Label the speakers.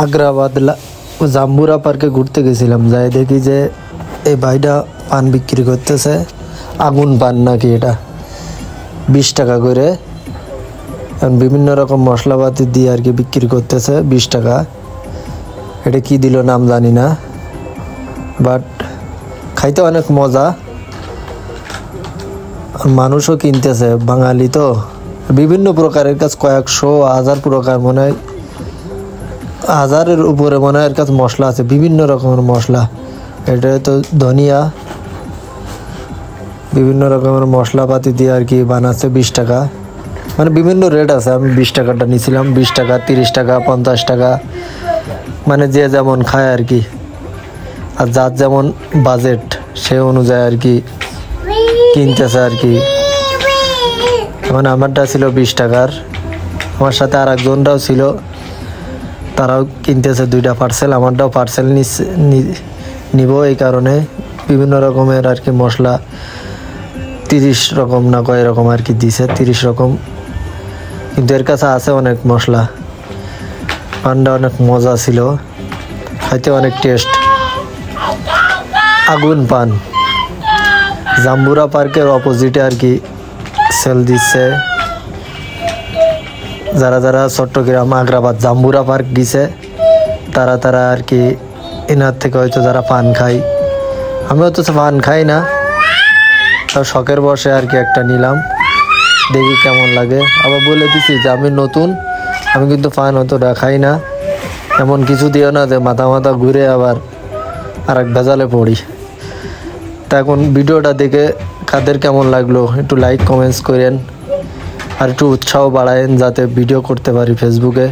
Speaker 1: আগ্রাবাদ জাম্বুরা পার্কে ঘুরতে গেছিলাম, যাই দেখি যে এই ভাইটা পান বিক্রি করতেছে। আগুন পান নাকি এটা, 20 টাকা করে। বিভিন্ন রকম মশলাপাতি দিয়ে আর কি বিক্রি করতেছে 20 টাকা। এটা কি দিল নাম জানি না, বাট খাইতে অনেক মজা। মানুষও কিনতেছে, বাঙালি তো বিভিন্ন প্রকারের কাজ, কয়েকশো হাজার প্রকার, মনে হয় হাজারের উপরে মনে হয় এর কাছে মশলা আছে, বিভিন্ন রকমের মশলা। এটা তো ধনিয়া, বিভিন্ন রকমের মশলাপাতি দিয়ে আর কি বানাচ্ছে 20 টাকা। মানে বিভিন্ন রেট আছে। আমি 20 টাকাটা নিয়েছিলাম, 20 টাকা, 30 টাকা, 50 টাকা, মানে যে যেমন খায় আর কি, আর যার যেমন বাজেট সে অনুযায়ী আর কি কিনতেছে আর কি। মানে আমারটা ছিল 20 টাকার, আমার সাথে আর একজনটাও ছিল, তারাও কিনতেছে 2টা পার্সেল। আমারটাও পার্সেল নিব, এই কারণে বিভিন্ন রকমের আর কি মশলা, 30 রকম না কয় রকম আর কি দিছে, 30 রকম। কিন্তু এর কাছে আছে অনেক মশলা। পানটা অনেক মজা ছিল, খাইতে অনেক টেস্ট। আগুন পান জাম্বুরা পার্কের অপোজিটে আর কি সেল দিচ্ছে। যারা যারা চট্টগ্রাম, আগ্রাবাদ, জাম্বুরা পার্ক গেছে তারা আর কি এনার থেকে হয়তো যারা পান খাই। আমিও তো পান খাই না, তার শখের বসে আর কি একটা নিলাম, দেখি কেমন লাগে। আবার বলে দিছি যে আমি নতুন, আমি কিন্তু পান অতটা খাই না। এমন কিছু দিও না যে মাথা ঘুরে আবার আর এক ভেজালে পড়ি। তা এখন ভিডিওটা দেখে কাদের কেমন লাগলো একটু লাইক কমেন্টস করেন, আর একটু উৎসাহ বাড়ায়েন যাতে ভিডিও করতে পারি ফেসবুকে।